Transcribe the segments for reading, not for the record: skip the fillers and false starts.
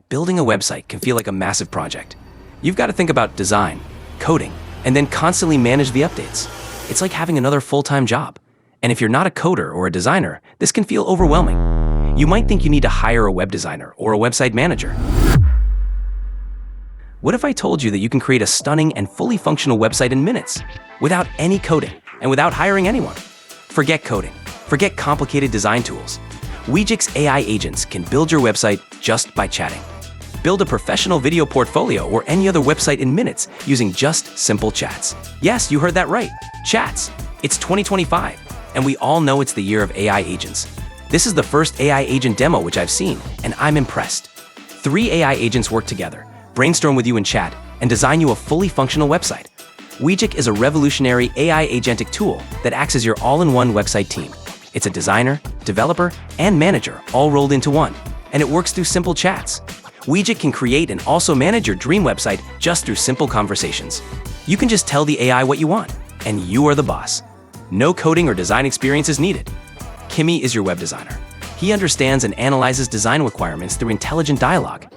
building a website can feel like a massive project. You've got to think about design, coding, and then constantly manage the updates. It's like having another full-time job. And if you're not a coder or a designer, this can feel overwhelming. You might think you need to hire a web designer or a website manager. What if I told you that you can create a stunning and fully functional website in minutes, without any coding and without hiring anyone? Forget coding. Forget complicated design tools. Wegic's AI agents can build your website just by chatting. Build a professional video portfolio or any other website in minutes using just simple chats. Yes, you heard that right. Chats. It's 2025, and we all know it's the year of AI agents. This is the first AI agent demo which I've seen, and I'm impressed. 3 AI agents work together, brainstorm with you in chat, and design you a fully functional website. Wegic is a revolutionary AI agentic tool that acts as your all-in-one website team. It's a designer, developer, and manager all rolled into one, and it works through simple chats. Wegic can create and also manage your dream website just through simple conversations. You can just tell the AI what you want, and you are the boss. No coding or design experience is needed. Kimi is your web designer. He understands and analyzes design requirements through intelligent dialogue.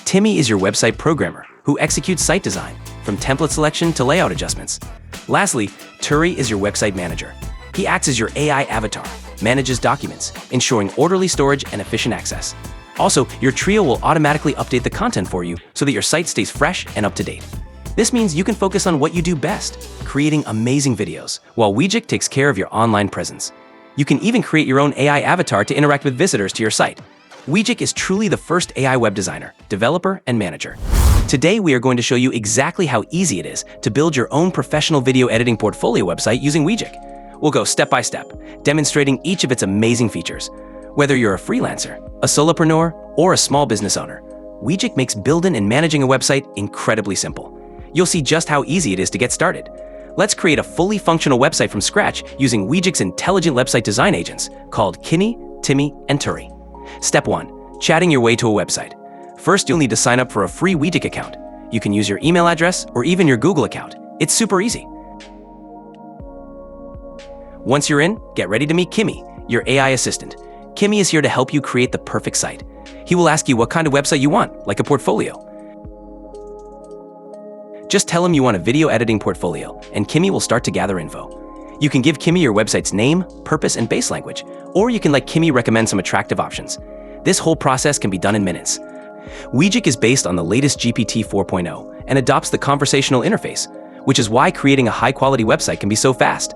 Timmy is your website programmer who executes site design, from template selection to layout adjustments. Lastly, Turi is your website manager. He acts as your AI avatar, manages documents, ensuring orderly storage and efficient access. Also, your trio will automatically update the content for you so that your site stays fresh and up to date. This means you can focus on what you do best, creating amazing videos, while Wegic takes care of your online presence. You can even create your own AI avatar to interact with visitors to your site. Wegic is truly the first AI web designer, developer, and manager. Today, we are going to show you exactly how easy it is to build your own professional video editing portfolio website using Wegic. We'll go step by step, demonstrating each of its amazing features. Whether you're a freelancer, a solopreneur, or a small business owner, Wegic makes building and managing a website incredibly simple. You'll see just how easy it is to get started. Let's create a fully functional website from scratch using Wegic's intelligent website design agents called Kimi, Timmy, and Turi. Step 1. Chatting your way to a website. First, you'll need to sign up for a free Wegic account. You can use your email address or even your Google account. It's super easy. Once you're in, get ready to meet Kimi, your AI assistant. Kimi is here to help you create the perfect site. He will ask you what kind of website you want, like a portfolio. Just tell him you want a video editing portfolio, and Kimi will start to gather info. You can give Kimi your website's name, purpose, and base language, or you can let Kimi recommend some attractive options. This whole process can be done in minutes. Wegic is based on the latest GPT 4.0 and adopts the conversational interface, which is why creating a high-quality website can be so fast.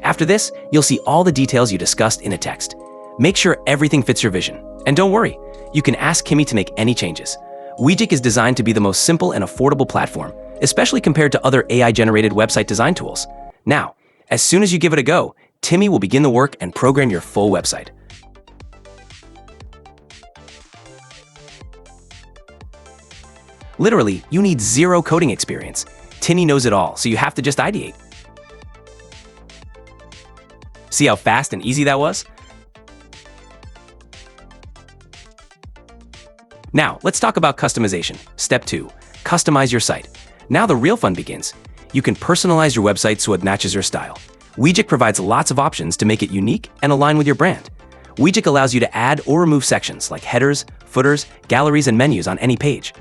After this, you'll see all the details you discussed in a text. Make sure everything fits your vision. And don't worry, you can ask Kimi to make any changes. Wegic is designed to be the most simple and affordable platform, especially compared to other AI-generated website design tools. Now, as soon as you give it a go, Timmy will begin the work and program your full website. Literally, you need zero coding experience. Timmy knows it all, so you have to just ideate. See how fast and easy that was? Now, let's talk about customization. Step 2. Customize your site. Now the real fun begins. You can personalize your website so it matches your style. Wegic provides lots of options to make it unique and align with your brand. Wegic allows you to add or remove sections like headers, footers, galleries, and menus on any page.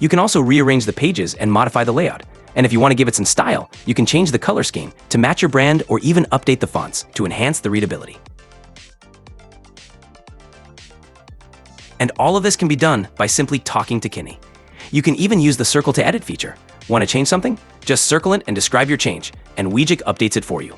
You can also rearrange the pages and modify the layout. And if you want to give it some style, you can change the color scheme to match your brand or even update the fonts to enhance the readability. And all of this can be done by simply talking to Kimi. You can even use the circle to edit feature. Want to change something? Just circle it and describe your change, and Wegic updates it for you.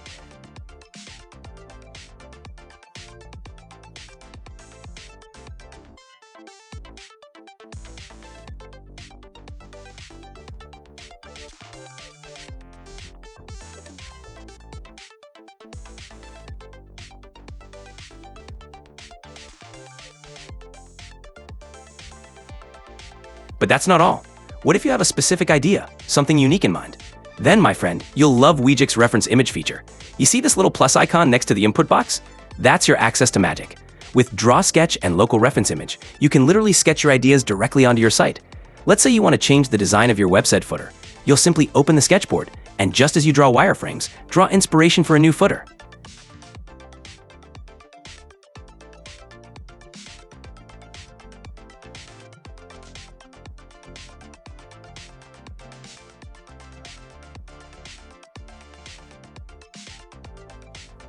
But that's not all. What if you have a specific idea, something unique in mind? Then, my friend, you'll love Wegic's reference image feature. You see this little plus icon next to the input box? That's your access to magic. With Draw Sketch and Local Reference Image, you can literally sketch your ideas directly onto your site. Let's say you want to change the design of your website footer. You'll simply open the sketchboard, and just as you draw wireframes, draw inspiration for a new footer.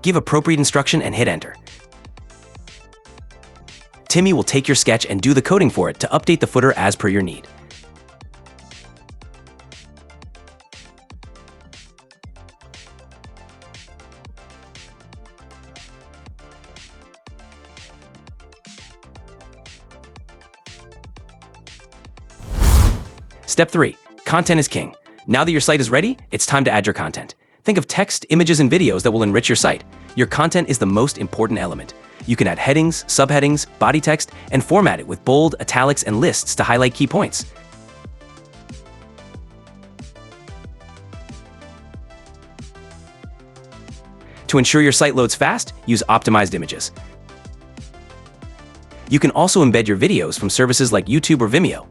Give appropriate instruction and hit enter. Timmy will take your sketch and do the coding for it to update the footer as per your need. Step 3. Content is king. Now that your site is ready, it's time to add your content. Think of text, images, and videos that will enrich your site. Your content is the most important element. You can add headings, subheadings, body text, and format it with bold, italics, and lists to highlight key points. To ensure your site loads fast, use optimized images. You can also embed your videos from services like YouTube or Vimeo.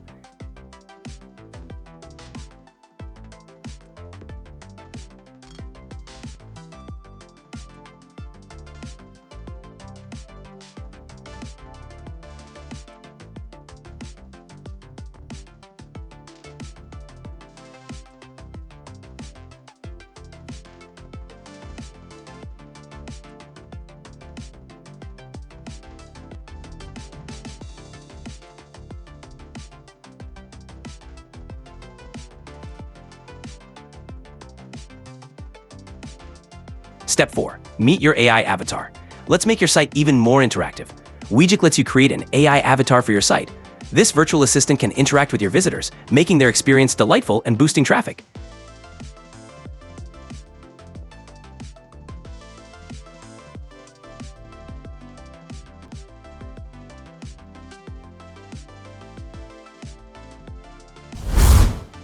Step 4. Meet your AI avatar. Let's make your site even more interactive. Wegic lets you create an AI avatar for your site. This virtual assistant can interact with your visitors, making their experience delightful and boosting traffic.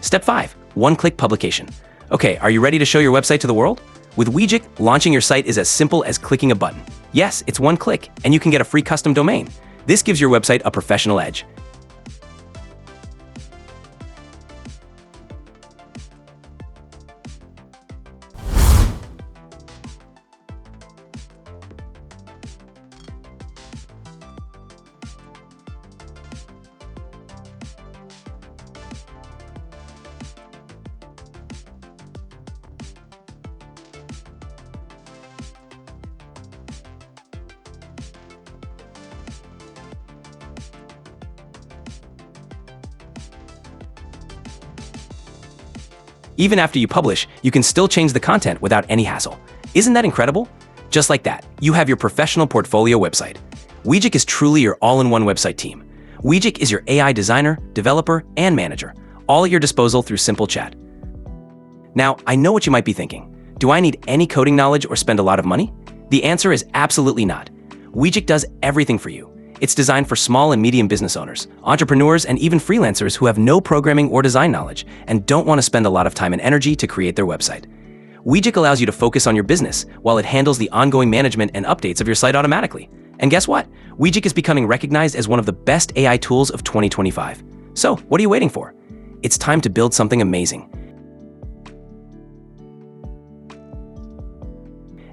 Step 5. One-click publication. Okay, are you ready to show your website to the world? With Wegic, launching your site is as simple as clicking a button. Yes, it's one click, and you can get a free custom domain. This gives your website a professional edge. Even after you publish, you can still change the content without any hassle. Isn't that incredible? Just like that, you have your professional portfolio website. Wegic is truly your all-in-one website team. Wegic is your AI designer, developer, and manager, all at your disposal through simple chat. Now, I know what you might be thinking. Do I need any coding knowledge or spend a lot of money? The answer is absolutely not. Wegic does everything for you. It's designed for small and medium business owners, entrepreneurs, and even freelancers who have no programming or design knowledge and don't want to spend a lot of time and energy to create their website. Wegic allows you to focus on your business while it handles the ongoing management and updates of your site automatically. And guess what? Wegic is becoming recognized as one of the best AI tools of 2025. So, what are you waiting for? It's time to build something amazing.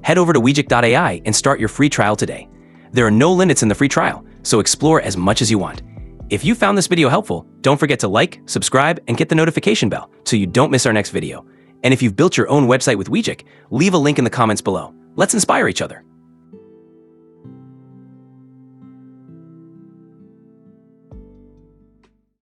Head over to Wegic.ai and start your free trial today. There are no limits in the free trial, so explore as much as you want. If you found this video helpful, don't forget to like, subscribe, and get the notification bell so you don't miss our next video. And if you've built your own website with Wegic, leave a link in the comments below. Let's inspire each other.